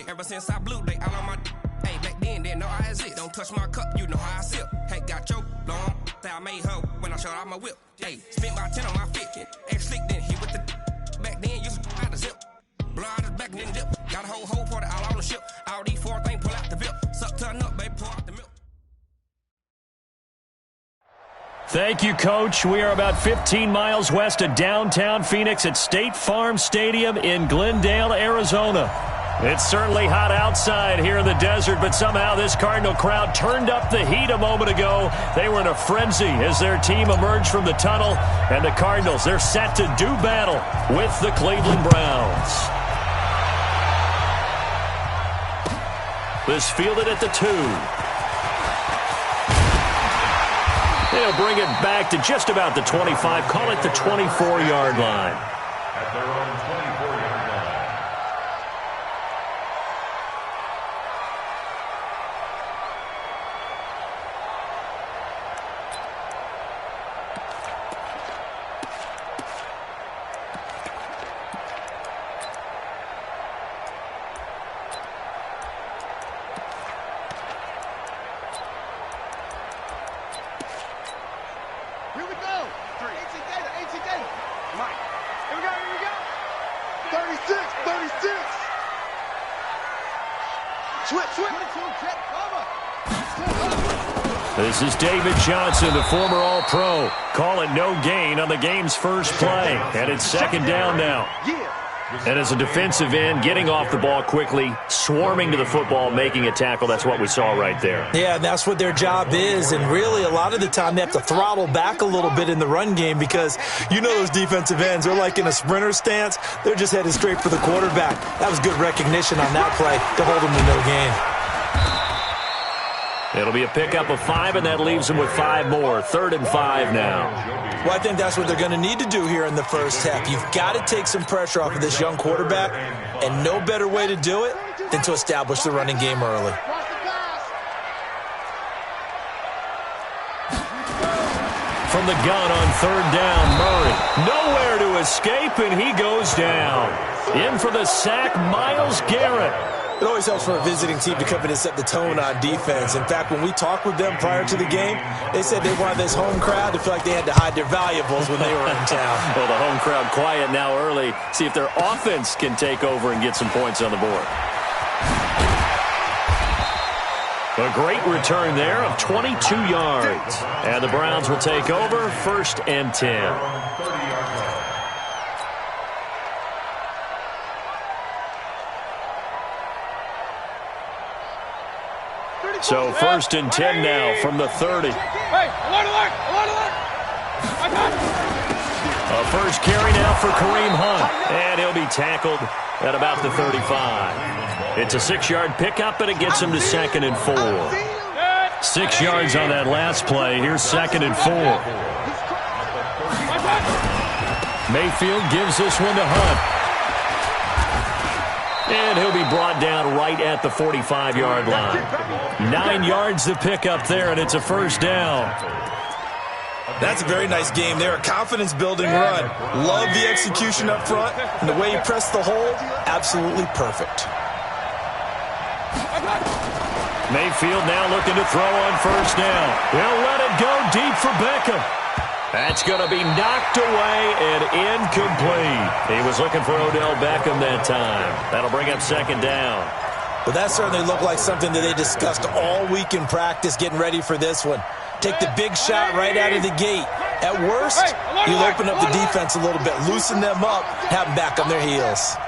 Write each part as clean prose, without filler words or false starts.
Ever since I blew, they all on my hey, back then, didn't know I exist. Don't touch my cup, you know how I sip. Hey, got your long, that I made her when I showed out my whip. Hey, spent my 10 on my fit. Ex-slick, then he with the back then, used to out the zip. Blow out his back and then dip. Got a whole party all on the ship. All these 4 things, pull out the VIP. Suck, turn up, baby, pour out the milk. Thank you, Coach. We are about 15 miles west of downtown Phoenix at State Farm Stadium in Glendale, Arizona. It's certainly hot outside here in the desert, but somehow this Cardinal crowd turned up the heat a moment ago. They were in a frenzy as their team emerged from the tunnel, and the Cardinals, they're set to do battle with the Cleveland Browns. This fielded at the 2. They'll bring it back to just about the 25, call it the 24-yard line. At their own 24-yard line. This is David Johnson, the former All-Pro. Call it no gain on the game's first play. And it's second down now. And as a defensive end, getting off the ball quickly, swarming to the football, making a tackle, that's what we saw right there. Yeah, that's what their job is. And really, a lot of the time, they have to throttle back a little bit in the run game because you know those defensive ends, they're like in a sprinter stance. They're just headed straight for the quarterback. That was good recognition on that play to hold them to no gain. It'll be a pickup of 5, and that leaves them with 5 more. 3rd and 5 now. Well, I think that's what they're going to need to do here in the first half. You've got to take some pressure off of this young quarterback, and no better way to do it than to establish the running game early. From the gun on 3rd down, Murray. Nowhere to escape, and he goes down. In for the sack, Myles Garrett. It always helps for a visiting team to come in and set the tone on defense. In fact, when we talked with them prior to the game, they said they wanted this home crowd to feel like they had to hide their valuables when they were in town. Well, the home crowd quiet now early. See if their offense can take over and get some points on the board. A great return there of 22 yards. And the Browns will take over 1st and 10. So 1st and 10 now from the 30. Hey, alert! A first carry now for Kareem Hunt. And he'll be tackled at about the 35. It's a 6-yard pickup, and it gets him to 2nd and 4. 6 yards on that last play. Here's 2nd and 4. Mayfield gives this one to Hunt. And he'll be brought down right at the 45-yard line. 9 yards to pick up there, and it's a 1st down. That's a very nice game there. A confidence-building run. Love the execution up front. And the way he pressed the hole, absolutely perfect. Mayfield now looking to throw on 1st down. He'll let it go deep for Beckham. That's going to be knocked away and incomplete. He was looking for Odell Beckham that time. That'll bring up 2nd down. Well, that certainly looked like something that they discussed all week in practice getting ready for this one. Take the big shot right out of the gate. At worst, you'll open up the defense a little bit, loosen them up, have them back on their heels.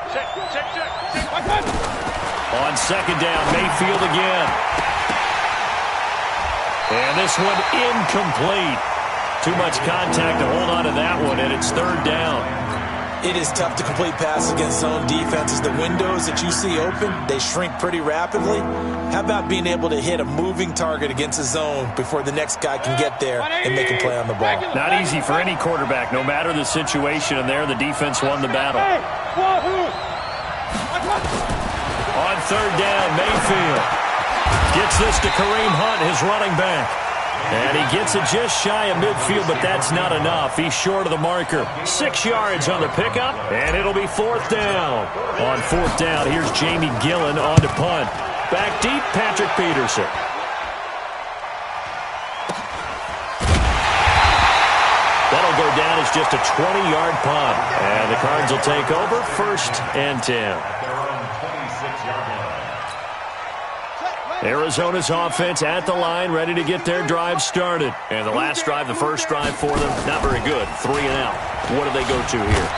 On 2nd down, Mayfield again. And this one incomplete. Too much contact to hold on to that one, and it's 3rd down. It is tough to complete passes against zone defenses. The windows that you see open, they shrink pretty rapidly. How about being able to hit a moving target against a zone before the next guy can get there and make a play on the ball? Not easy for any quarterback, no matter the situation, and there the defense won the battle. On 3rd down, Mayfield gets this to Kareem Hunt, his running back. And he gets it just shy of midfield, but that's not enough. He's short of the marker. 6 yards on the pickup, and it'll be 4th down. On 4th down, here's Jamie Gillen on to punt. Back deep, Patrick Peterson. That'll go down as just a 20-yard punt. And the Cards will take over 1st and 10. Arizona's offense at the line, ready to get their drive started. And the last drive, the first drive for them, not very good. 3 and out. What do they go to here?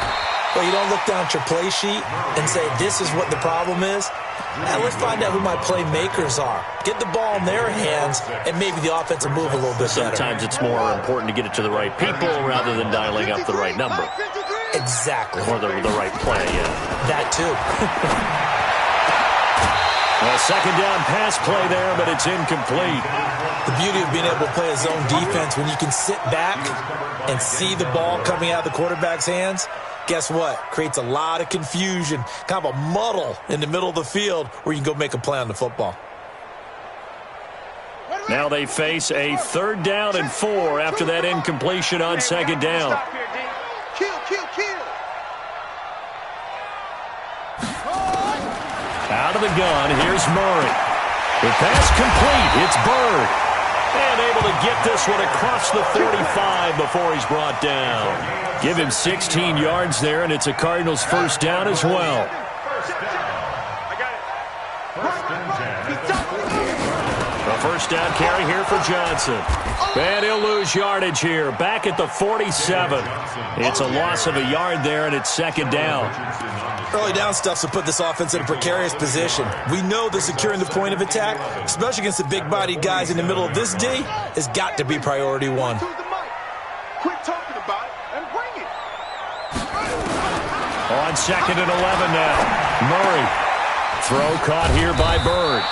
Well, you don't look down at your play sheet and say, this is what the problem is. Now let's find out who my playmakers are. Get the ball in their hands, and maybe the offense will move a little bit better. Sometimes it's more important to get it to the right people rather than dialing up the right number. Exactly. Or the right play, yeah. That too. A second down pass play there, but it's incomplete. The beauty of being able to play a zone defense, when you can sit back and see the ball coming out of the quarterback's hands, guess what? Creates a lot of confusion, kind of a muddle in the middle of the field where you can go make a play on the football. Now they face a 3rd down and 4 after that incompletion on 2nd down. Out of the gun, here's Murray. The pass complete, it's Bird. And able to get this one across the 45 before he's brought down. Give him 16 yards there, and it's a Cardinals 1st down as well. A 1st down carry here for Johnson. And he'll lose yardage here, back at the 47. It's a loss of a yard there, and it's 2nd down. Early down stuff to put this offense in a precarious position. We know that securing the point of attack, especially against the big-bodied guys in the middle of this D, has got to be priority 1. Quit talking about it and bring it. On 2nd and 11 now. Murray. Throw caught here by Bird.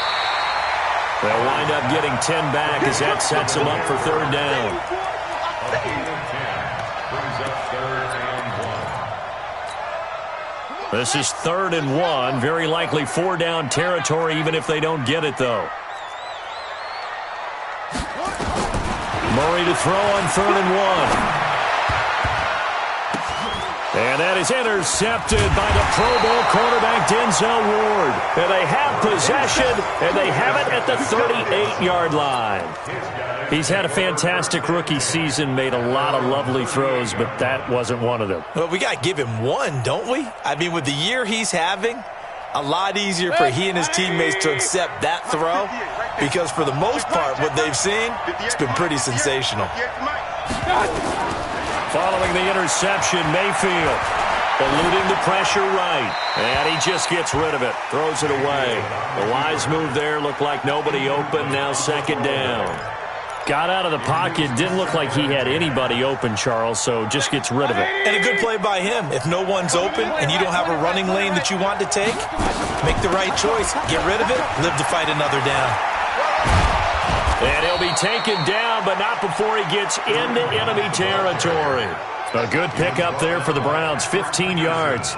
They'll wind up getting 10 back as that sets them up for 3rd down. This is 3rd and 1. Very likely 4-down territory, even if they don't get it, though. Murray to throw on 3rd and 1. And that is intercepted by the Pro Bowl quarterback, Denzel Ward. And they have possession, and they have it at the 38-yard line. He's had a fantastic rookie season, made a lot of lovely throws, but that wasn't one of them. Well, we got to give him one, don't we? I mean, with the year he's having, a lot easier for he and his teammates to accept that throw, because for the most part, what they've seen, it's been pretty sensational. Following the interception, Mayfield eluding the pressure right. And he just gets rid of it, throws it away. The wise move there, looked like nobody open, now 2nd down. Got out of the pocket, didn't look like he had anybody open, Charles, so just gets rid of it. And a good play by him. If no one's open and you don't have a running lane that you want to take, make the right choice. Get rid of it, live to fight another down. And he'll be taken down, but not before he gets into enemy territory. A good pickup there for the Browns, 15 yards.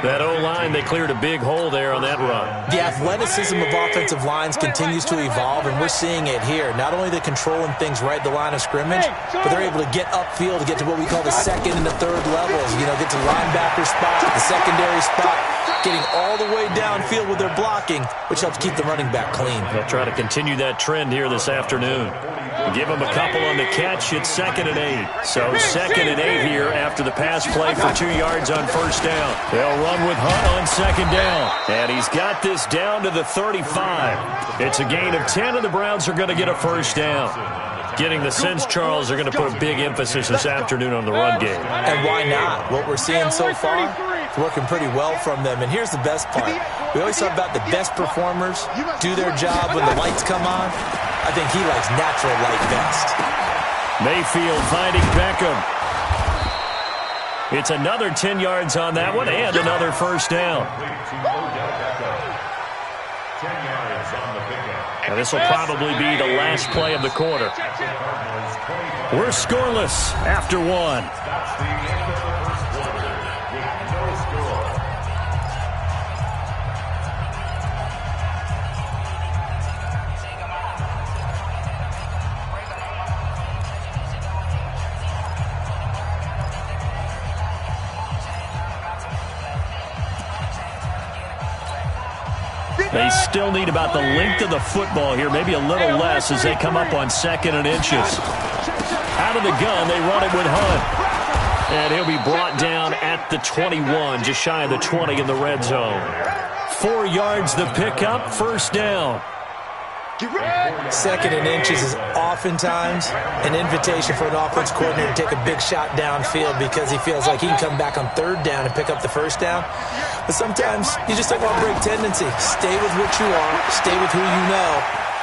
That O-line, they cleared a big hole there on that run. The athleticism of offensive lines continues to evolve, and we're seeing it here. Not only are they controlling things right at the line of scrimmage, but they're able to get upfield to get to what we call the 2nd and the 3rd levels. You know, get to the linebacker spot, the secondary spot, getting all the way downfield with their blocking, which helps keep the running back clean. They'll try to continue that trend here this afternoon. Give them a couple on the catch. It's 2nd and 8. So 2nd and 8 here after the pass play for 2 yards on 1st down. They'll run with Hunt on 2nd down. And he's got this down to the 35. It's a gain of 10, and the Browns are going to get a 1st down. Getting the sense, Charles, they're going to put a big emphasis this afternoon on the run game. And why not? What we're seeing so far, it's working pretty well from them. And here's the best part. We always talk about the best performers do their job when the lights come on. I think he likes natural light best. Mayfield finding Beckham. It's another 10 yards on that one and another 1st down. Now this will probably be the last play of the quarter. We're scoreless after 1. They still need about the length of the football here, maybe a little less as they come up on 2nd and inches. Out of the gun, they run it with Hunt. And he'll be brought down at the 21, just shy of the 20 in the red zone. 4 yards the pickup, first down. 2nd and inches is oftentimes an invitation for an offense coordinator to take a big shot downfield because he feels like he can come back on 3rd down and pick up the first down. But sometimes you just don't want to break tendency. Stay with what you are, stay with who you know,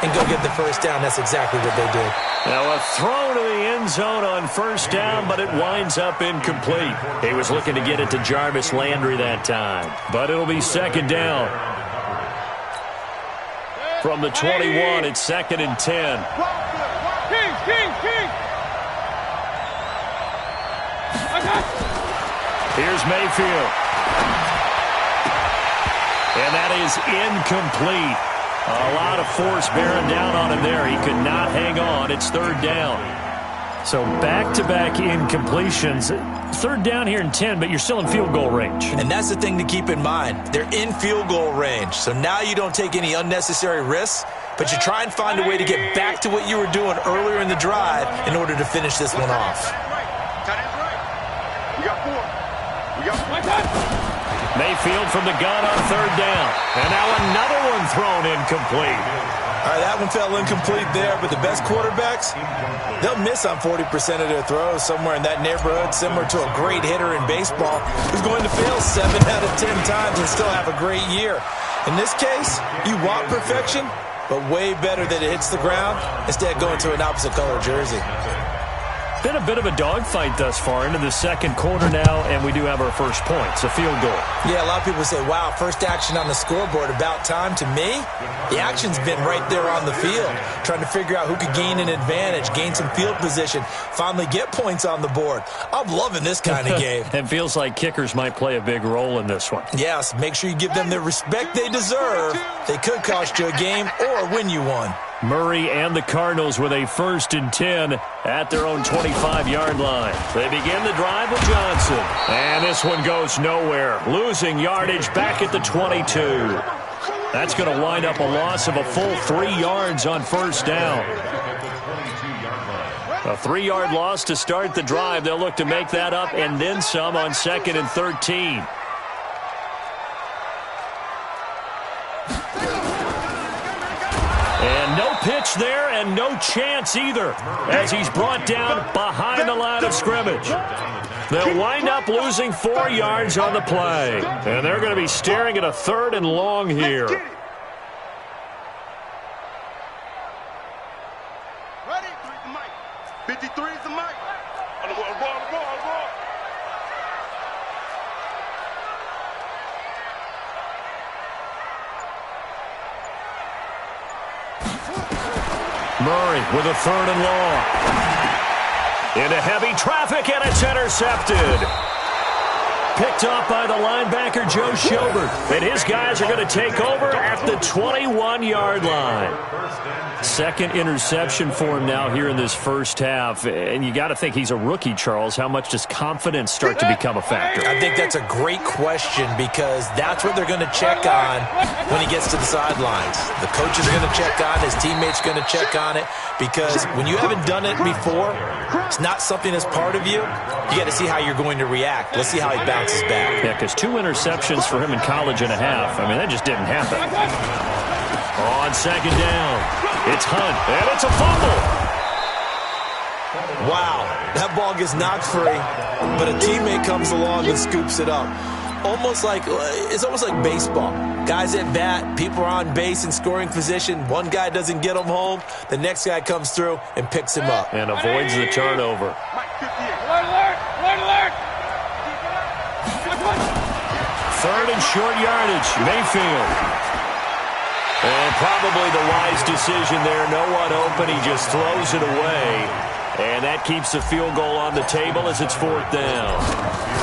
and go get the first down. That's exactly what they did. Now a throw to the end zone on first down, but it winds up incomplete. He was looking to get it to Jarvis Landry that time, but it'll be 2nd down. From the 21, it's 2nd and 10. Here's Mayfield. And that is incomplete. A lot of force bearing down on him there. He could not hang on. It's 3rd down. So back-to-back incompletions. 3rd down here in 10, but you're still in field goal range. And that's the thing to keep in mind. They're in field goal range. So now you don't take any unnecessary risks, but you try and find a way to get back to what you were doing earlier in the drive in order to finish this one off. We got 4. We got 4. Mayfield from the gun on 3rd down. And now another one thrown incomplete. All right, that one fell incomplete there, but the best quarterbacks, they'll miss on 40% of their throws, somewhere in that neighborhood, similar to a great hitter in baseball who's going to fail 7 out of 10 times and still have a great year. In this case, you want perfection, but way better that it hits the ground instead of going to an opposite color jersey. Been a bit of a dogfight thus far into the 2nd quarter now, and we do have our first points, a field goal. Yeah, a lot of people say, wow, first action on the scoreboard, about time. To me, the action's been right there on the field, trying to figure out who could gain an advantage, gain some field position, finally get points on the board. I'm loving this kind of game. It feels like kickers might play a big role in this one. Yes, make sure you give them the respect they deserve. They could cost you a game or win you one. Murray and the Cardinals with a 1st and 10 at their own 25-yard line. They begin the drive with Johnson. And this one goes nowhere. Losing yardage back at the 22. That's going to wind up a loss of a full 3 yards on first down. A 3-yard loss to start the drive. They'll look to make that up and then some on 2nd and 13. And no pitch there and no chance either as he's brought down behind the line of scrimmage. They'll wind up losing 4 yards on the play. And they're going to be staring at a 3rd and long here. Ready? 53 is the mic. On the ball. Murray with a 3rd and long. Into heavy traffic, and it's intercepted. Picked off by the linebacker, Joe Schobert. And his guys are going to take over at the 21-yard line. 2nd interception for him now here in this first half. And you got to think he's a rookie, Charles. How much does confidence start to become a factor? I think that's a great question because that's what they're going to check on when he gets to the sidelines. The coach is going to check on it. His teammates are going to check on it because when you haven't done it before, it's not something that's part of you. You got to see how you're going to react. Let's see how he bounces back. Yeah, because 2 interceptions for him in college and a half. I mean, that just didn't happen. On 2nd down, it's Hunt, and it's a fumble. Wow, that ball gets knocked free, but a teammate comes along and scoops it up. It's almost like baseball. Guys at bat, people are on base in scoring position. One guy doesn't get him home. The next guy comes through and picks him up. And avoids the turnover. Alert! 3rd and short yardage, Mayfield. And probably the wise decision there. No one open. He just throws it away. And that keeps the field goal on the table as it's 4th down.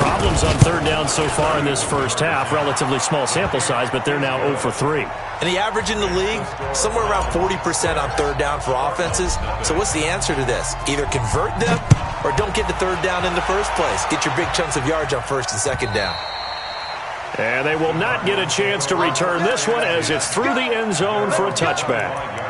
Problems on 3rd down so far in this first half. Relatively small sample size, but they're now 0 for 3. And the average in the league, somewhere around 40% on 3rd down for offenses. So what's the answer to this? Either convert them or don't get to 3rd down in the first place. Get your big chunks of yards on 1st and 2nd down. And they will not get a chance to return this one as it's through the end zone for a touchback.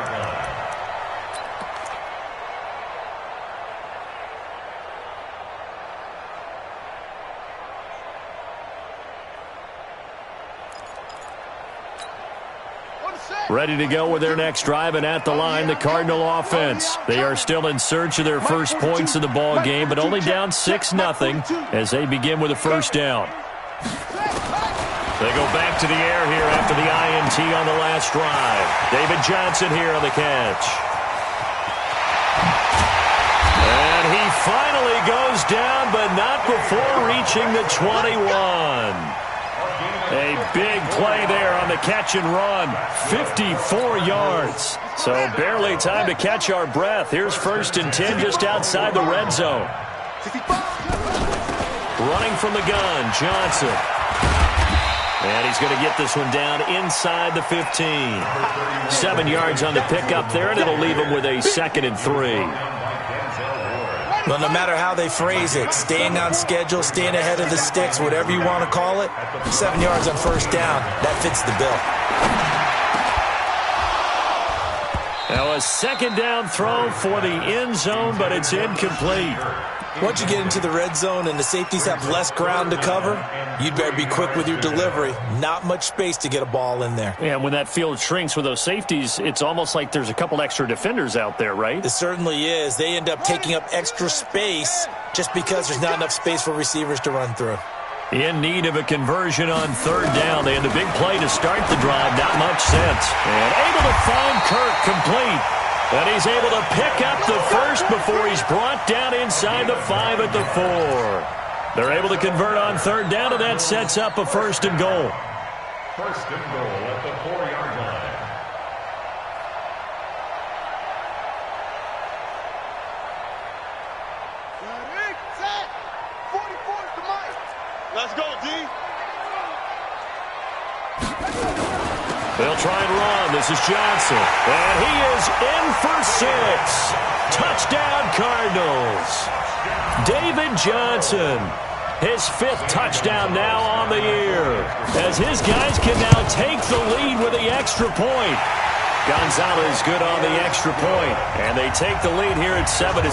Ready to go with their next drive, and at the line, the Cardinal offense. They are still in search of their first points of the ball game, but only down 6-0 as they begin with a first down. They go back to the air here after the INT on the last drive. David Johnson here on the catch. And he finally goes down, but not before reaching the 21. A big play there on the catch and run. 54 yards. So barely time to catch our breath. Here's 1st and 10 just outside the red zone. Running from the gun, Johnson. And he's going to get this one down inside the 15. 7 yards on the pickup there, and it'll leave him with a 2nd and 3. Well, no matter how they phrase it, staying on schedule, staying ahead of the sticks, whatever you want to call it, 7 yards on first down, that fits the bill. Now a 2nd down throw for the end zone, but it's incomplete. Once you get into the red zone and the safeties have less ground to cover, you'd better be quick with your delivery. Not much space to get a ball in there. Yeah, when that field shrinks with those safeties, it's almost like there's a couple extra defenders out there, right? It certainly is. They end up taking up extra space just because there's not enough space for receivers to run through. In need of a conversion on 3rd down. They had the big play to start the drive. Not much sense. And able to find Kirk complete. And he's able to pick up the first before he's brought down inside the 5 at the 4. They're able to convert on 3rd down, and that sets up a 1st and goal. 1st and goal at the 4-yard line. Set. 44 is the mic. Let's go, D. They'll try and run. This is Johnson. And he is in for 6. Touchdown, Cardinals. David Johnson. His 5th touchdown now on the year. As his guys can now take the lead with the extra point. Gonzalez good on the extra point. And they take the lead here at 7-6.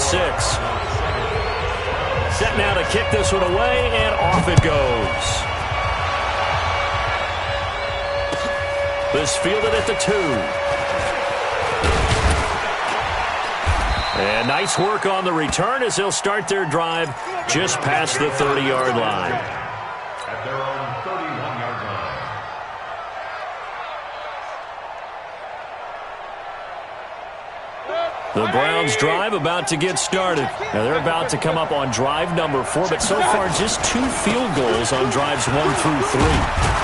Set now to kick this one away, and off it goes. This fielded at the 2. And nice work on the return as they'll start their drive just past the 30-yard line. At their own 31-yard line. The Browns drive about to get started. Now they're about to come up on drive number 4, but so far just 2 field goals on drives 1 through 3.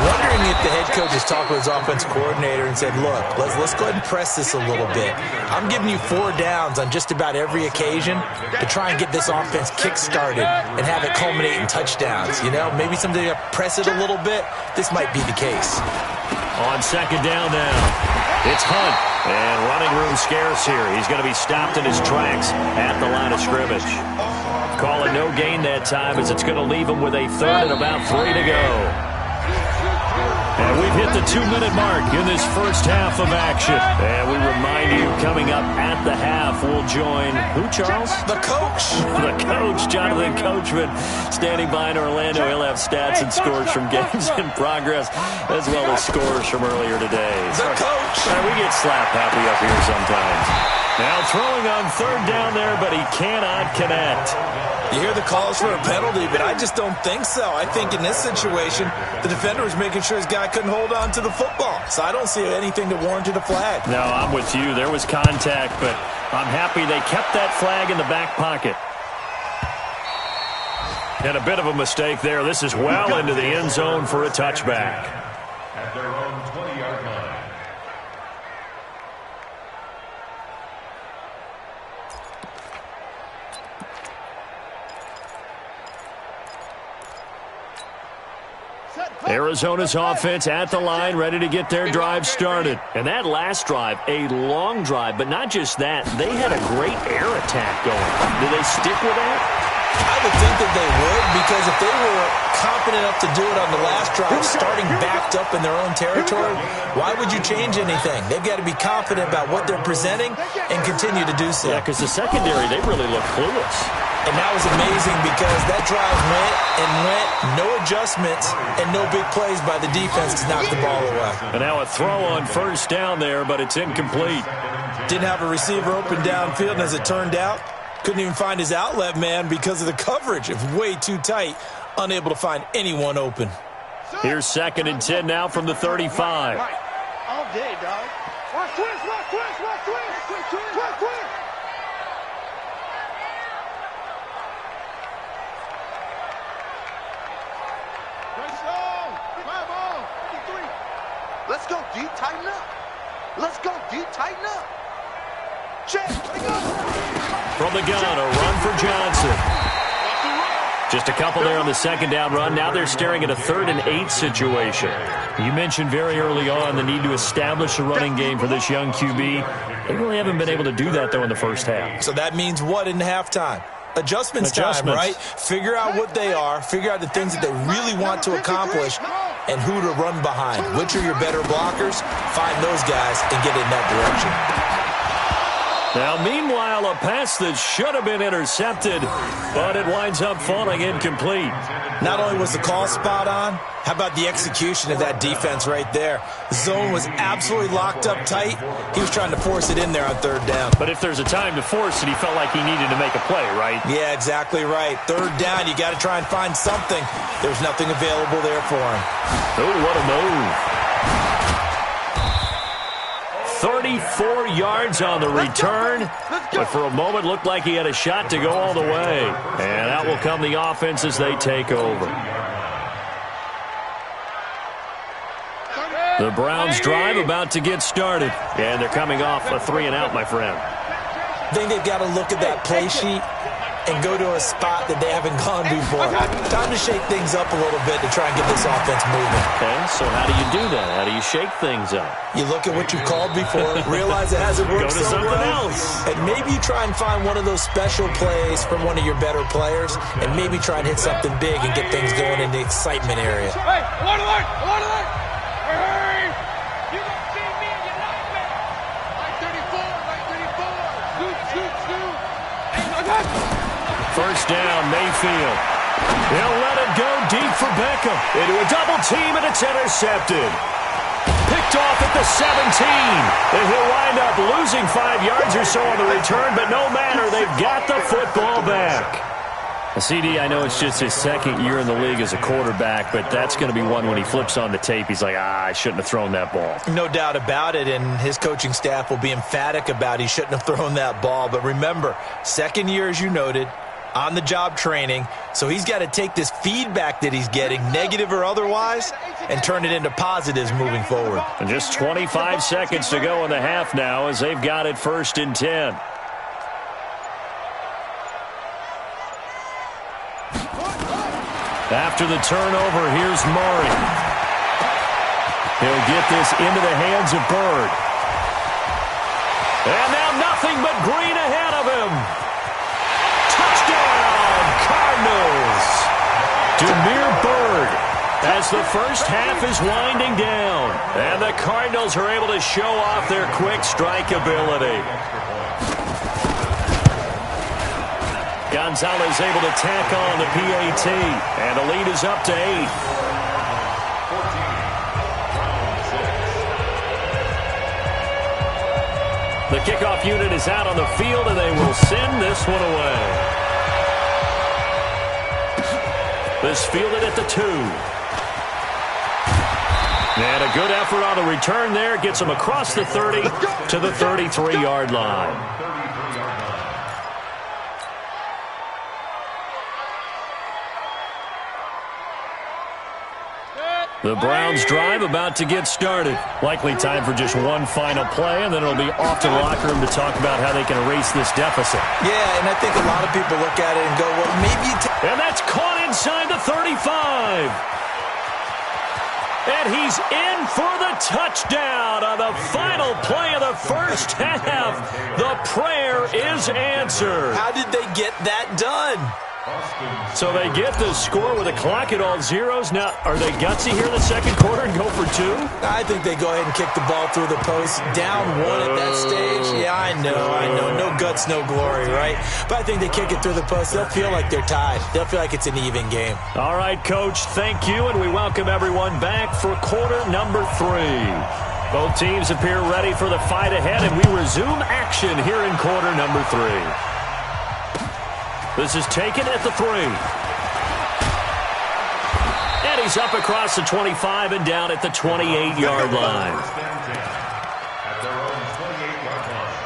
Wondering if the head coach has talked with his offense coordinator and said, look, let's go ahead and press this a little bit. I'm giving you 4 downs on just about every occasion to try and get this offense kick-started and have it culminate in touchdowns. You know, maybe somebody to press it a little bit. This might be the case. On 2nd down now. It's Hunt, and running room scarce here. He's going to be stopped in his tracks at the line of scrimmage. Call it no gain that time as it's going to leave him with a 3rd and about 3 to go. And we've hit the 2-minute mark in this first half of action. And we remind you, coming up at the half, we'll join, who, Charles? The coach. The coach, Jonathan Coachman, standing by in Orlando. He'll have stats and scores from games in progress, as well as scores from earlier today. The coach. We get slap happy up here sometimes. Now throwing on 3rd down there, but he cannot connect. You hear the calls for a penalty, but I just don't think so. I think in this situation, the defender was making sure his guy couldn't hold on to the football. So I don't see anything that warranted a flag. No, I'm with you. There was contact, but I'm happy they kept that flag in the back pocket. And a bit of a mistake there. This is well into the end zone for a touchback. At their own 20-yard line. Arizona's offense at the line, ready to get their drive started. And that last drive, a long drive, but not just that. They had a great air attack going. Do they stick with that? I would think that they would, because if they were confident enough to do it on the last drive, starting backed up in their own territory. Why would you change anything? They've got to be confident about what they're presenting and continue to do so. Yeah, because the secondary, they really look clueless. And that was amazing because that drive went and went, no adjustments, and no big plays by the defense to knock the ball away. And now a throw on first down there, but it's incomplete. Didn't have a receiver open downfield, and as it turned out, couldn't even find his outlet man because of the coverage. It was way too tight, unable to find anyone open. Here's 2nd and 10 now from the 35. All day, dog. Watch twist, watch twist, watch twist, twist, twist, watch twist. Let's go, D. Tighten up. Let's go, D. Tighten up. Check. From the gun, a run for Johnson. Just a couple there on the 2nd down run. Now they're staring at a 3rd and 8 situation. You mentioned very early on the need to establish a running game for this young QB. They really haven't been able to do that, though, in the first half. So that means what in halftime? Adjustments time, right? Figure out what they are, figure out the things that they really want to accomplish, and who to run behind. Which are your better blockers? Find those guys and get in that direction. Now, meanwhile, a pass that should have been intercepted, but it winds up falling incomplete. Not only was the call spot on, how about the execution of that defense right there? The zone was absolutely locked up tight. He was trying to force it in there on 3rd down. But if there's a time to force it, he felt like he needed to make a play, right? Yeah, exactly right. 3rd down, you got to try and find something. There's nothing available there for him. Oh, what a move. 34 yards on the return, but for a moment looked like he had a shot to go all the way. And out will come the offense as they take over. The Browns drive about to get started, and they're coming off a 3-and-out, my friend. I think they've got to look at that play sheet and go to a spot that they haven't gone before. Time to shake things up a little bit to try and get this offense moving. Okay, so how do you do that? How do you shake things up? You look at what you've called before, realize it hasn't worked Go to so something well, else. and maybe you try and find one of those special plays from one of your better players, and maybe try and hit something big and get things going in the excitement area. Hey, I want to learn. I want to learn. Hey, you don't see me and you like me. Like 34, like 34. Shoot. First down, Mayfield. He'll let it go deep for Beckham. Into a double team, and it's intercepted. Picked off at the 17. And he'll wind up losing 5 yards or so on the return, but no matter, they've got the football back. CD, I know it's just his 2nd year in the league as a quarterback, but that's going to be one when he flips on the tape. He's like, I shouldn't have thrown that ball. No doubt about it, and his coaching staff will be emphatic about he shouldn't have thrown that ball. But remember, 2nd year, as you noted, on-the-job training, so he's got to take this feedback that he's getting, negative or otherwise, and turn it into positives moving forward. And just 25 seconds to go in the half now as they've got it 1st and 10. After the turnover, here's Murray. He'll get this into the hands of Bird. And now nothing but green ahead of him. Touchdown, Cardinals. Damiere Byrd as the first half is winding down. And the Cardinals are able to show off their quick strike ability. Gonzalez able to tack on the PAT, and the lead is up to 8. The kickoff unit is out on the field, and they will send this one away. This fielded at the 2. And a good effort on the return there gets them across the 30 to the 33-yard line. The Browns drive about to get started. Likely time for just one final play, and then it'll be off to the locker room to talk about how they can erase this deficit. Yeah, and I think a lot of people look at it and go, well, maybe you and that's caught inside the 35. And he's in for the touchdown on the final play of the first half. The prayer is answered. How did they get that done? So they get the score with a clock at all zeros. Now, are they gutsy here in the second quarter and go for two? I think they go ahead and kick the ball through the post. Down one at that stage. Yeah, I know. No guts, no glory, right? But I think they kick it through the post. They'll feel like they're tied. They'll feel like it's an even game. All right, Coach, thank you, and we welcome everyone back for quarter number 3. Both teams appear ready for the fight ahead, and we resume action here in quarter number 3. This is taken at the 3. And he's up across the 25 and down at the 28-yard line. At their own 28-yard line.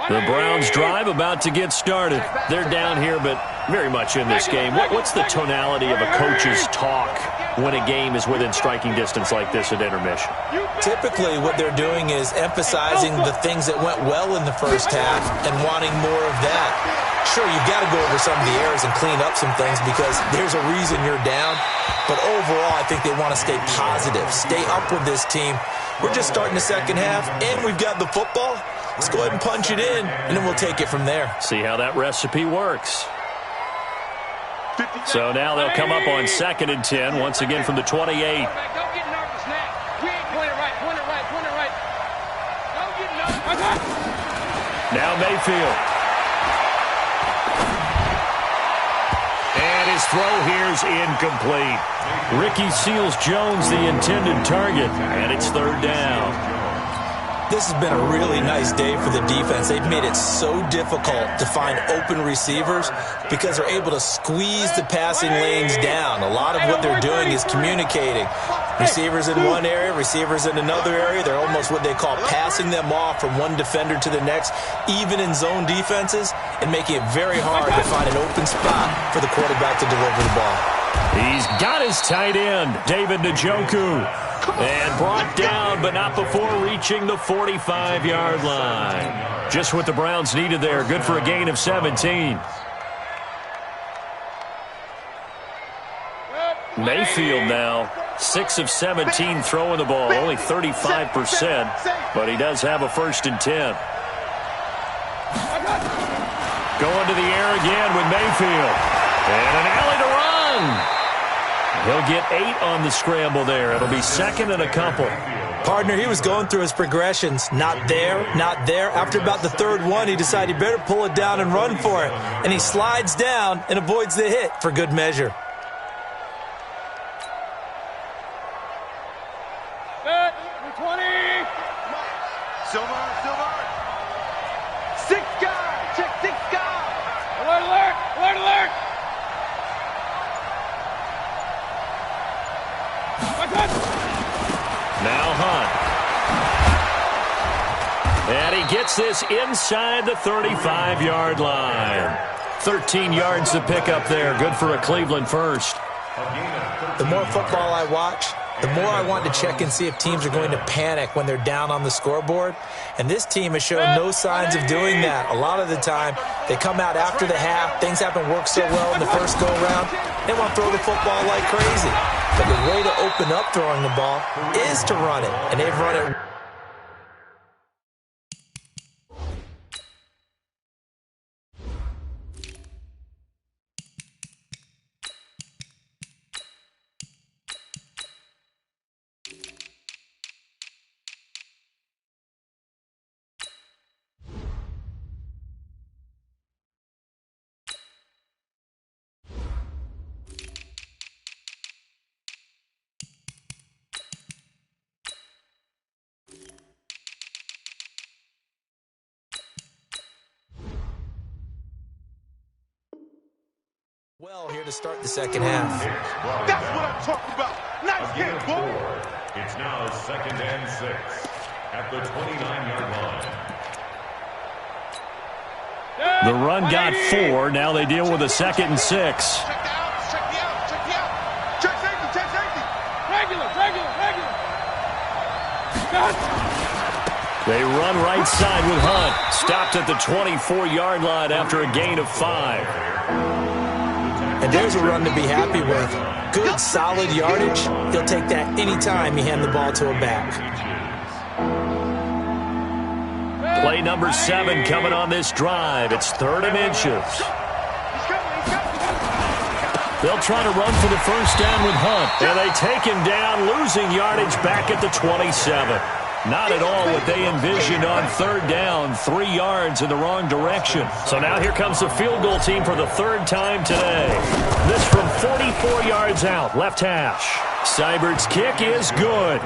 The Browns drive about to get started. They're down here, but very much in this game. What's the tonality of a coach's talk when a game is within striking distance like this at intermission? Typically, what they're doing is emphasizing the things that went well in the first half and wanting more of that. Sure, you've got to go over some of the errors and clean up some things because there's a reason you're down. But overall, I think they want to stay positive, stay up with this team. We're just starting the second half, and we've got the football. Let's go ahead and punch it in, and then we'll take it from there. See how that recipe works. So now they'll come up on 2nd and 10, once again from the 28. Don't get nervous now. We ain't point it right. Don't get nervous. Now Mayfield. And his throw here's incomplete. Ricky Seals-Jones, the intended target, and it's 3rd down. This has been a really nice day for the defense. They've made it so difficult to find open receivers because they're able to squeeze the passing lanes down. A lot of what they're doing is communicating. Receivers in one area, receivers in another area. They're almost what they call passing them off from one defender to the next, even in zone defenses, and making it very hard to find an open spot for the quarterback to deliver the ball. He's got his tight end, David Njoku. And brought down, but not before reaching the 45-yard line. Just what the Browns needed there. Good for a gain of 17. Mayfield now, 6 of 17 throwing the ball, only 35%, but he does have a 1st and 10. Going to the air again with Mayfield. And an alley to run. He'll get 8 on the scramble there. It'll be 2nd and a couple. Partner, he was going through his progressions. Not there, not there. After about the 3rd one, he decided he better pull it down and run for it. And he slides down and avoids the hit for good measure. Set. 20. Silver. 6 guys. Check 6 guys. Alert. Now Hunt. And he gets this inside the 35-yard line. 13 yards to pick up there. Good for a Cleveland first. The more football I watch, the more I want to check and see if teams are going to panic when they're down on the scoreboard. And this team has shown no signs of doing that. A lot of the time, they come out after the half. Things haven't worked so well in the first go-around. They want to throw the football like crazy. But the way to open up throwing the ball is to run it. And they've run it. Well, here to start the second half. That's what I'm talking about. Nice hit, boy. It's now 2nd and 6 at the 29-yard line. The run got 4. Now they deal with a 2nd and 6. Check the out. Check safety. Regular. They run right side with Hunt. Stopped at the 24-yard line after a gain of 5. And there's a run to be happy with. good, solid yardage, he'll take that anytime you hand the ball to a back. Play number 7 coming on this drive. It's 3rd and inches. They'll try to run for the first down with Hunt. And they take him down, losing yardage back at the 27. Not at all what they envisioned on 3rd down, 3 yards in the wrong direction. So now here comes the field goal team for the 3rd time today. This from 44 yards out, left hash. Seibert's kick is good.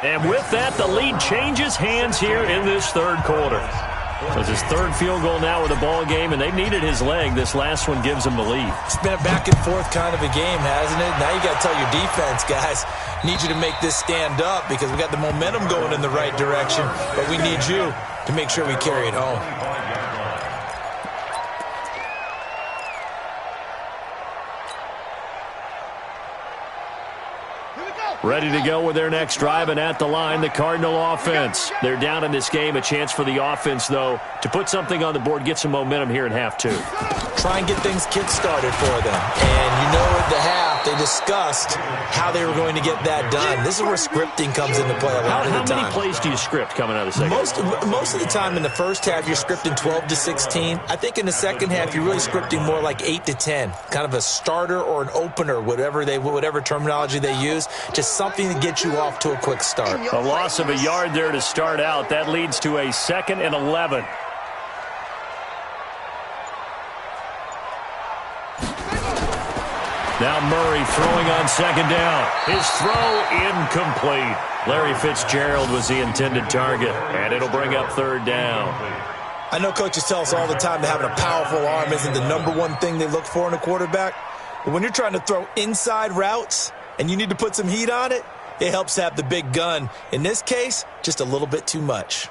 And with that, the lead changes hands here in this 3rd quarter. So it's his 3rd field goal now with a ball game, and they needed his leg. This last one gives them the lead. It's been a back-and-forth kind of a game, hasn't it? Now you got to tell your defense, guys, need you to make this stand up because we got the momentum going in the right direction, but we need you to make sure we carry it home. Ready to go with their next drive, and at the line, the Cardinal offense. They're down in this game. A chance for the offense, though, to put something on the board, get some momentum here in half 2. Try and get things kick-started for them. And you know at the half, they discussed how they were going to get that done. This is where scripting comes into play a lot of the time. How many plays do you script coming out of the second? Most of the time in the first half, you're scripting 12 to 16. I think in the second half, you're really scripting more like 8 to 10. Kind of a starter or an opener, whatever terminology they use. Just something to get you off to a quick start. A loss of a yard there to start out. That leads to a 2nd and 11. Now Murray throwing on 2nd down. His throw incomplete. Larry Fitzgerald was the intended target, and it'll bring up 3rd down. I know coaches tell us all the time that having a powerful arm isn't the #1 thing they look for in a quarterback. But when you're trying to throw inside routes and you need to put some heat on it, it helps to have the big gun. In this case, just a little bit too much.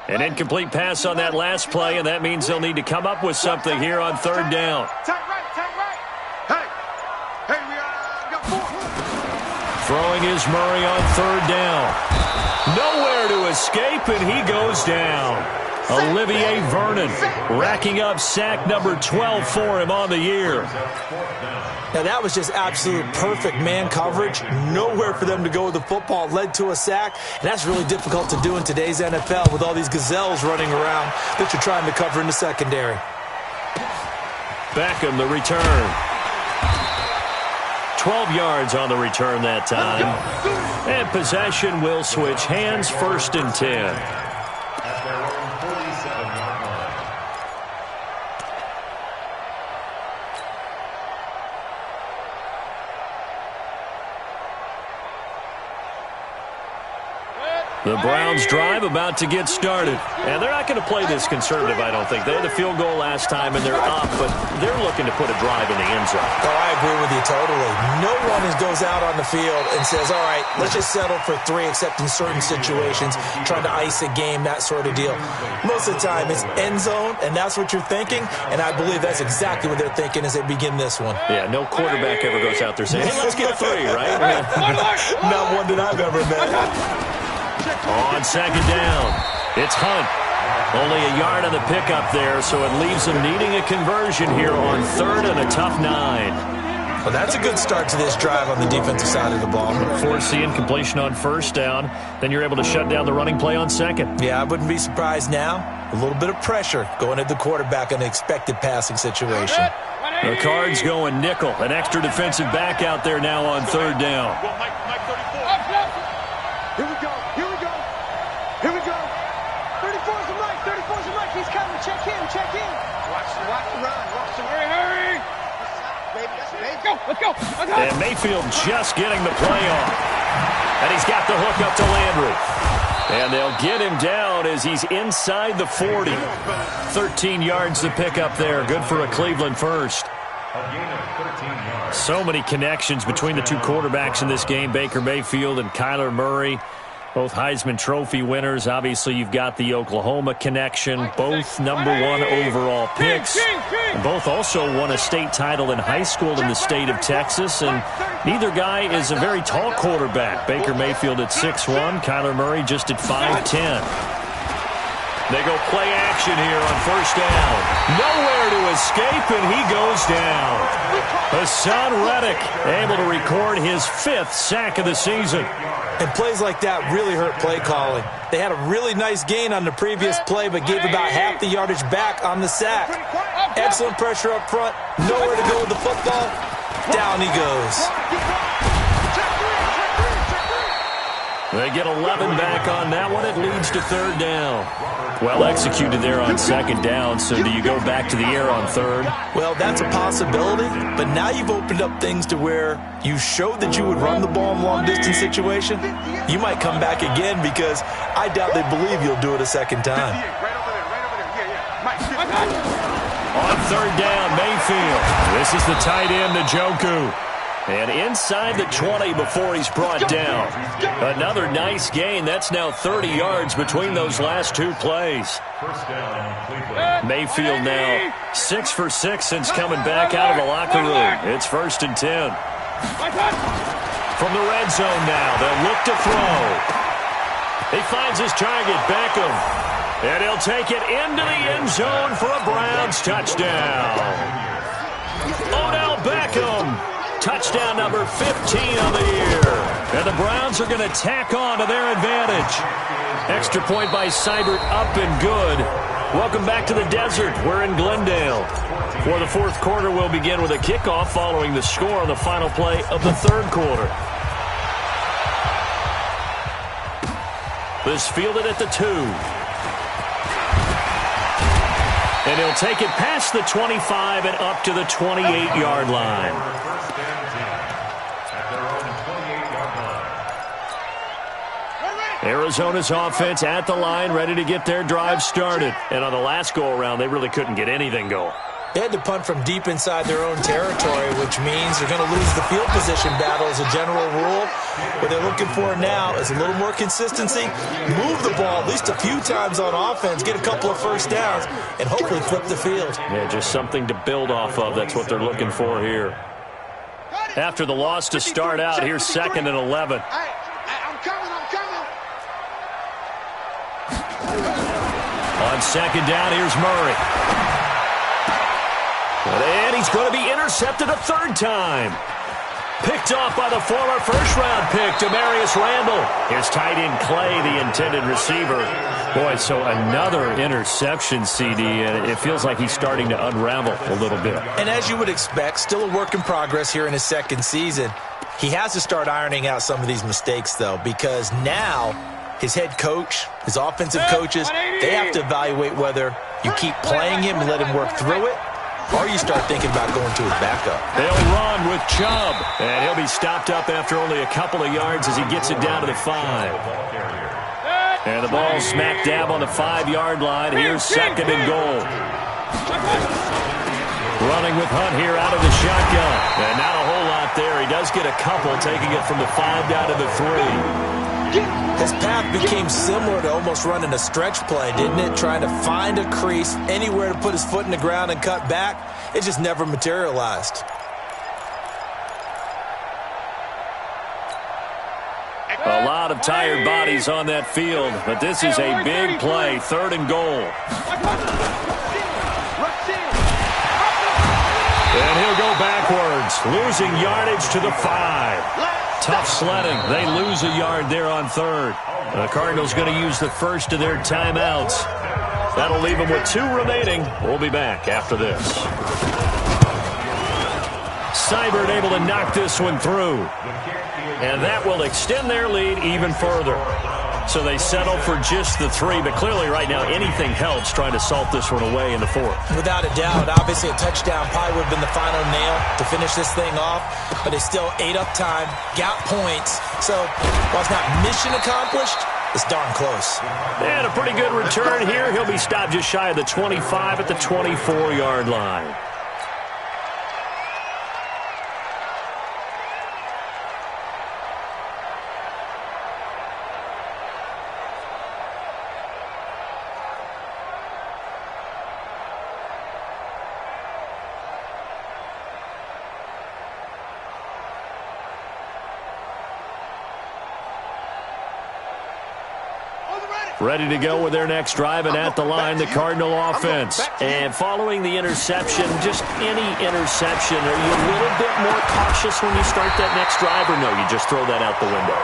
An incomplete pass on that last play, and that means they'll need to come up with something here on 3rd down. Tight right. Hey, we got 4. Throwing is Murray on 3rd down. Nowhere to escape, and he goes down. Olivier Vernon racking up sack number 12 for him on the year. Now, that was just absolute perfect man coverage. Nowhere for them to go with the football. Led to a sack, and that's really difficult to do in today's NFL with all these gazelles running around that you're trying to cover in the secondary. Beckham, the return. 12 yards on the return that time. And possession will switch hands, 1st and 10. At their own 47-yard line. The Browns drive about to get started. And they're not going to play this conservative, I don't think. They had the field goal last time, and they're up, but they're looking to put a drive in the end zone. Oh, I agree with you totally. No one goes out on the field and says, all right, let's just settle for 3, except in certain situations, trying to ice a game, that sort of deal. Most of the time, it's end zone, and that's what you're thinking, and I believe that's exactly what they're thinking as they begin this one. Yeah, no quarterback ever goes out there saying, hey, let's get 3, right? Not one that I've ever met. On 2nd down, it's Hunt. Only a yard on the pickup there, so it leaves them needing a conversion here on 3rd and a tough 9. Well, that's a good start to this drive on the defensive side of the ball. Force the incompletion on 1st down, then you're able to shut down the running play on 2nd. Yeah, I wouldn't be surprised now. A little bit of pressure going at the quarterback in an expected passing situation. The Cards going nickel. An extra defensive back out there now on 3rd down. Mike 34. Here we go. 34's a Mike. He's coming. Check in. Watch the run. Hurry. Let's go. And Mayfield just getting the play off. And he's got the hook up to Landry. And they'll get him down as he's inside the 40. 13 yards to pick up there. Good for a Cleveland first. A gain of 13 yards. So many connections between the two quarterbacks in this game, Baker Mayfield and Kyler Murray. Both Heisman Trophy winners. Obviously, you've got the Oklahoma connection. Both #1 overall picks. And both also won a state title in high school in the state of Texas. And neither guy is a very tall quarterback. Baker Mayfield at 6'1", Kyler Murray just at 5'10". They go play action here on first down. Nowhere to escape, and he goes down. Hassan Reddick able to record his 5th sack of the season. And plays like that really hurt play calling. They had a really nice gain on the previous play, but gave about half the yardage back on the sack. Excellent pressure up front. Nowhere to go with the football. Down he goes. They get 11 back on that one. It leads to third down. Well executed there on second down, so do you go back to the air on third? Well, that's a possibility, but now you've opened up things to where you showed that you would run the ball in long-distance situation. You might come back again because I doubt they believe you'll do it a second time. On third down, Mayfield. This is the tight end, Njoku. And inside the 20 before he's brought down. Another nice gain. That's now 30 yards between those last two plays. Mayfield now 6 for 6 since coming back out of the locker room. It's 1st and 10. From the red zone now, they'll look to throw. He finds his target, Beckham. And he'll take it into the end zone for a Browns touchdown. Odell Beckham. Touchdown number 15 on the year. And the Browns are going to tack on to their advantage. Extra point by Seibert, up and good. Welcome back to the desert. We're in Glendale. For the fourth quarter, we'll begin with a kickoff following the score on the final play of the third quarter. This fielded at the 2. And he'll take it past the 25 and up to the 28-yard line. Arizona's offense at the line, ready to get their drive started. And on the last go-around, they really couldn't get anything going. They had to punt from deep inside their own territory, which means they're going to lose the field position battle as a general rule. What they're looking for now is a little more consistency, move the ball at least a few times on offense, get a couple of first downs, and hopefully flip the field. Yeah, just something to build off of. That's what they're looking for here. After the loss to start out, here's 2nd and 11. On second down, here's Murray. And he's going to be intercepted a third time. Picked off by the former first-round pick, Demarius Randall. Here's tight end Clay, the intended receiver. Boy, so another interception, CD, and it feels like he's starting to unravel a little bit. And as you would expect, still a work in progress here in his second season. He has to start ironing out some of these mistakes, though, because now his head coach, his offensive coaches, they have to evaluate whether you keep playing him and let him work through it, or you start thinking about going to his backup. They'll run with Chubb, and he'll be stopped up after only a couple of yards as he gets it down to the 5. And the ball smack dab on the 5-yard line. Here's 2nd and goal. Running with Hunt here out of the shotgun. And not a whole lot there. He does get a couple, taking it from the 5 down to the 3. His path became similar to almost running a stretch play, didn't it? Trying to find a crease, anywhere to put his foot in the ground and cut back. It just never materialized. A lot of tired bodies on that field, but this is a big play, 3rd and goal. And he'll go backwards, losing yardage to the 5. Tough sledding. They lose a yard there on 3rd. The Cardinals going to use the first of their timeouts. That'll leave them with 2 remaining. We'll be back after this. Seibert able to knock this one through. And that will extend their lead even further. So they settle for just the 3, but clearly right now anything helps trying to salt this one away in the 4th. Without a doubt, obviously a touchdown probably would have been the final nail to finish this thing off, but they still ate up time, got points. So while it's not mission accomplished, it's darn close. And a pretty good return here. He'll be stopped just shy of the 25 at the 24-yard line. Ready to go with their next drive, and at the line, the Cardinal offense. And following the interception, just any interception, are you a little bit more cautious when you start that next drive, or no, you just throw that out the window?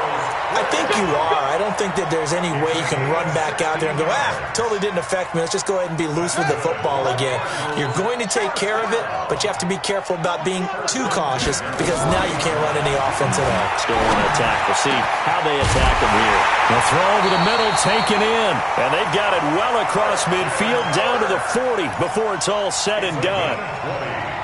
I think you are. I don't think that there's any way you can run back out there and go, totally didn't affect me. Let's just go ahead and be loose with the football again. You're going to take care of it, but you have to be careful about being too cautious because now you can't run any offense at all. Still on attack. We'll see how they attack them here. The throw over the middle, taken in, and they've got it well across midfield down to the 40 before it's all said and done.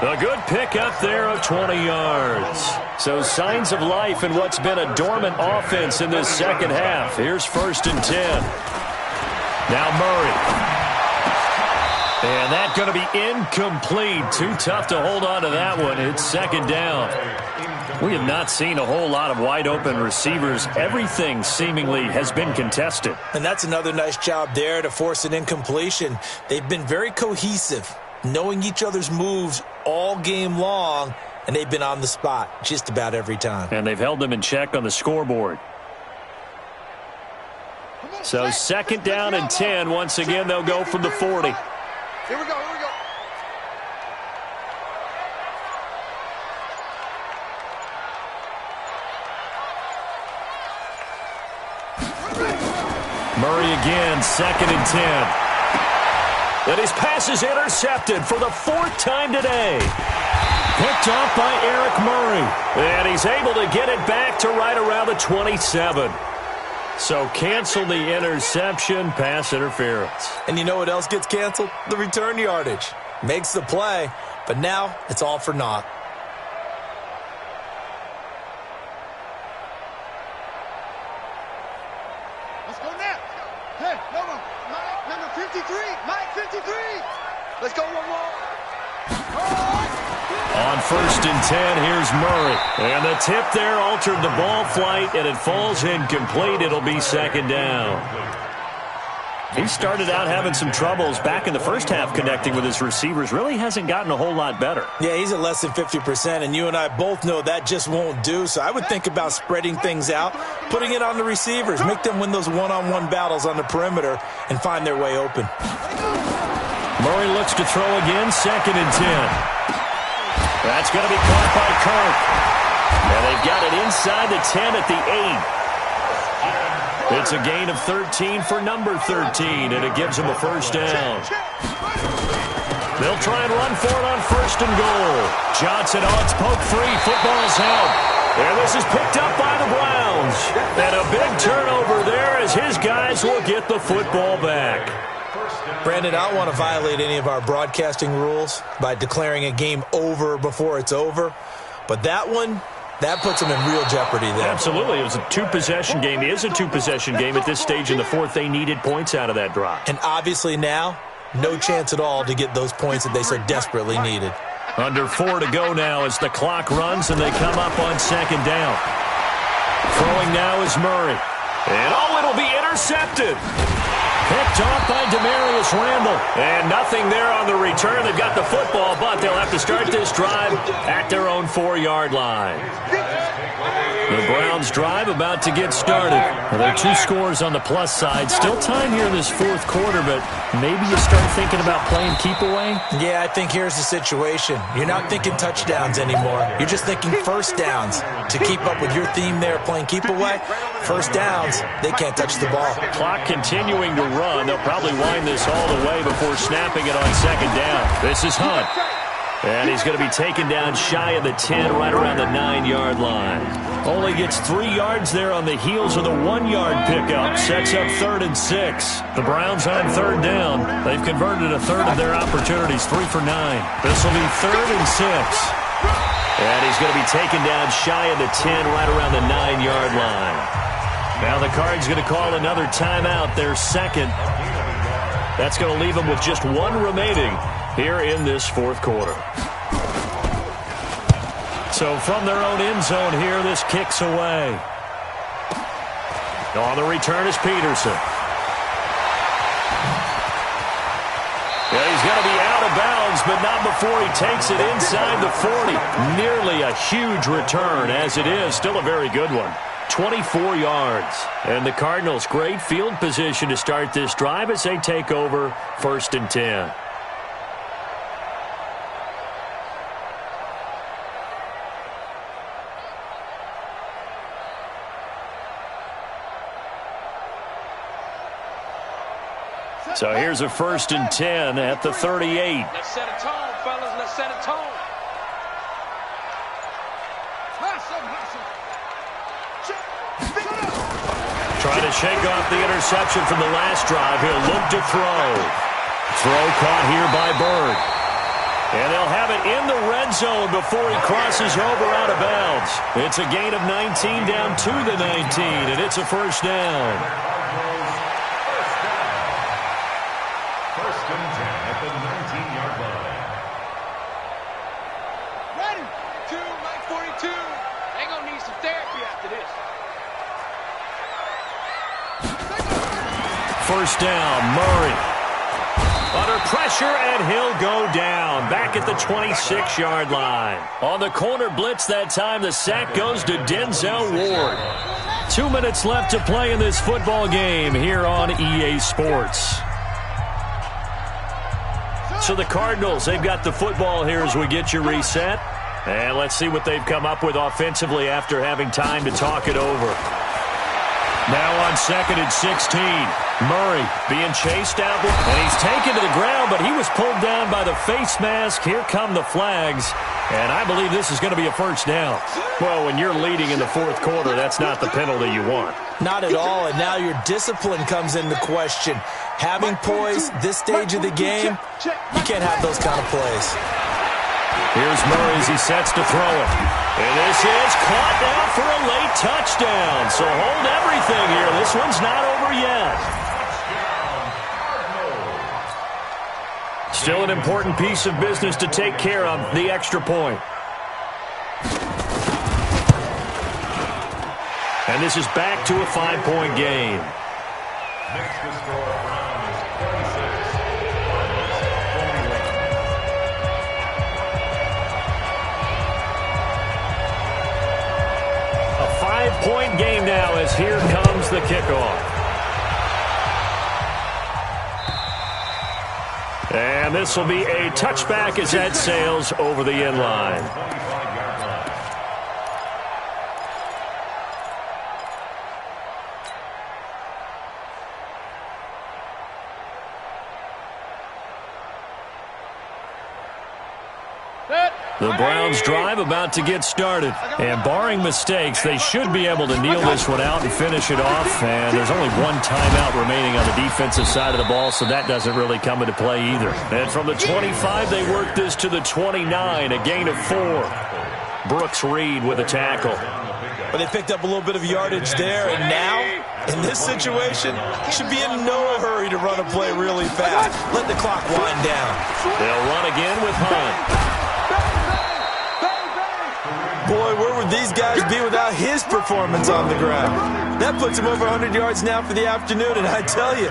A good pick up there of 20 yards. So signs of life in what's been a dormant offense in this second half. Here's 1st and 10. Now Murray. And that's going to be incomplete. Too tough to hold on to that one. It's 2nd down. We have not seen a whole lot of wide-open receivers. Everything seemingly has been contested. And that's another nice job there to force an incompletion. They've been very cohesive, knowing each other's moves all game long, and they've been on the spot just about every time. And they've held them in check on the scoreboard. So 2nd down and 10. Once again, they'll go from the 40. Here we go, here we go. Murray again, 2nd and 10. And his pass is intercepted for the 4th time today. Picked off by Eric Murray. And he's able to get it back to right around the 27. So cancel the interception, pass interference. And you know what else gets canceled? The return yardage. Makes the play, but now it's all for naught. Let's go now. Hey, number 53. Mike 53. Let's go one more. On 1st and 10, here's Murray. And the tip there altered the ball flight, and it falls incomplete. It'll be 2nd down. He started out having some troubles back in the first half connecting with his receivers. Really hasn't gotten a whole lot better. Yeah, he's at less than 50%, and you and I both know that just won't do. So I would think about spreading things out, putting it on the receivers, make them win those one-on-one battles on the perimeter, and find their way open. Murray looks to throw again, 2nd and 10. That's going to be caught by Kirk. And they've got it inside the 10 at the 8. It's a gain of 13 for number 13, and it gives them a 1st down. They'll try and run for it on 1st and goal. Johnson on its poke free. Football's out. And this is picked up by the Browns. And a big turnover there as his guys will get the football back. Brandon, I don't want to violate any of our broadcasting rules by declaring a game over before it's over. But that one, that puts them in real jeopardy there. Absolutely. It was a two-possession game. It is a two-possession game at this stage in the 4th. They needed points out of that drive. And obviously now, no chance at all to get those points that they so desperately needed. Under 4 to go now as the clock runs and they come up on 2nd down. Throwing now is Murray. And it'll be intercepted. Picked off by Demarius Randall. And nothing there on the return. They've got the football, but they'll have to start this drive at their own 4-yard line. The Browns drive about to get started. Well, there are 2 scores on the plus side. Still time here in this 4th quarter, but maybe you start thinking about playing keep away? Yeah, I think here's the situation. You're not thinking touchdowns anymore. You're just thinking 1st downs. To keep up with your theme there, playing keep away, 1st downs, they can't touch the ball. Clock continuing to run. They'll probably wind this all the way before snapping it on 2nd down. This is Hunt. And he's going to be taken down shy of the 10, right around the 9-yard line. Only gets 3 yards there on the heels of the 1-yard pickup. Sets up 3rd and 6. The Browns on 3rd down. They've converted a third of their opportunities, 3 for 9. This will be 3rd and 6. And he's going to be taken down shy of the 10, right around the 9-yard line. Now the Cards going to call another timeout, their 2nd. That's going to leave them with just 1 remaining here in this 4th quarter. So from their own end zone here, this kicks away. On the return is Peterson. Yeah, he's going to be out of bounds, but not before he takes it inside the 40. Nearly a huge return as it is. Still a very good one. 24 yards. And the Cardinals, great field position to start this drive as they take over 1st and 10. So here's a 1st and 10 at the 38. Let's set a tone, fellas. Let's set a tone. Trying to shake off the interception from the last drive. He'll look to throw. Throw caught here by Bird. And they'll have it in the red zone before he crosses over out of bounds. It's a gain of 19 down to the 19, and it's a 1st down. At the 19-yard line. Ready? 2, like 42. They're going to need some therapy after this. 1st down, Murray. Under pressure, and he'll go down. Back at the 26-yard line. On the corner blitz that time, the sack goes to Denzel Ward. 2 minutes left to play in this football game here on EA Sports. So the Cardinals, they've got the football here as we get you reset. And let's see what they've come up with offensively after having time to talk it over. Now on 2nd and 16. Murray being chased out. And he's taken to the ground, but he was pulled down by the face mask. Here come the flags. And I believe this is going to be a 1st down. Well, when you're leading in the 4th quarter, that's not the penalty you want. Not at all, and now your discipline comes into question. Having poise this stage of the game, you can't have those kind of plays. Here's Murray as he sets to throw it. And this is caught now for a late touchdown. So hold everything here. This one's not over yet. Still an important piece of business to take care of, the extra point. And this is back to a 5-point game. Makes the score Browns 36, 41. A 5-point game now as here comes the kickoff. And this will be a touchback as that sails over the end line. 25-yard line. The Browns drive about to get started. And barring mistakes, they should be able to kneel this one out and finish it off. And there's only one timeout remaining on the defensive side of the ball, so that doesn't really come into play either. And from the 25, they work this to the 29, a gain of 4. Brooks Reed with a tackle. But they picked up a little bit of yardage there, and now, in this situation, should be in no hurry to run a play really fast. Let the clock wind down. They'll run again with Hunt. Boy, where would these guys be without his performance on the ground? That puts him over 100 yards now for the afternoon, and I tell you,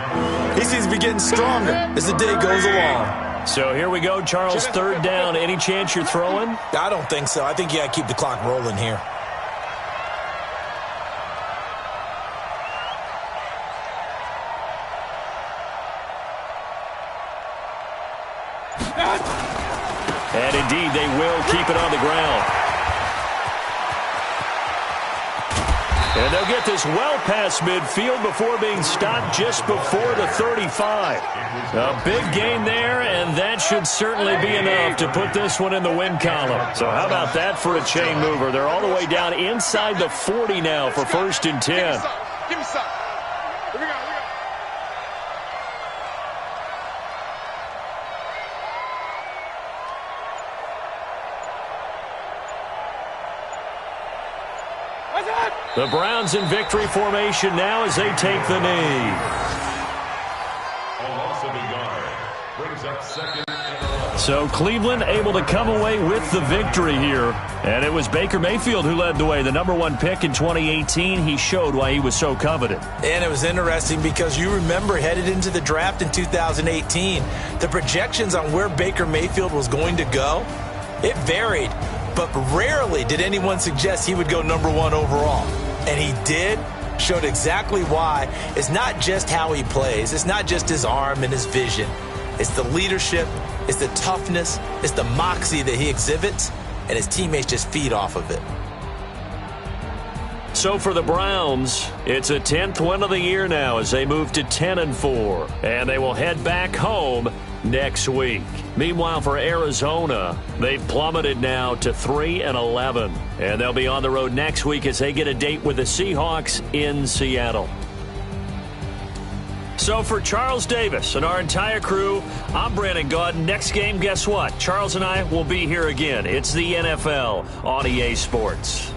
he seems to be getting stronger as the day goes along. So here we go, Charles, 3rd down. Any chance you're throwing? I don't think so. I think you got to keep the clock rolling here. And indeed, they will keep it on the ground. And they'll get this well past midfield before being stopped just before the 35. A big gain there, and that should certainly be enough to put this one in the win column. So how about that for a chain mover? They're all the way down inside the 40 now for 1st and 10. Give me some. Here we go. The Browns in victory formation now as they take the knee. A loss of a yard brings up 2nd and 11. So Cleveland able to come away with the victory here. And it was Baker Mayfield who led the way. The #1 pick in 2018. He showed why he was so coveted. And it was interesting because you remember headed into the draft in 2018, the projections on where Baker Mayfield was going to go, it varied. But rarely did anyone suggest he would go #1 overall. And he did, showed exactly why. It's not just how he plays. It's not just his arm and his vision. It's the leadership, it's the toughness, it's the moxie that he exhibits, and his teammates just feed off of it. So for the Browns, it's a 10th win of the year now as they move to 10-4, and they will head back home next week. Meanwhile, for Arizona, they've plummeted now to 3-11, and they'll be on the road next week as they get a date with the Seahawks in Seattle. So for Charles Davis and our entire crew, I'm Brandon Gaudin. Next game, guess what? Charles and I will be here again. It's the NFL on EA Sports.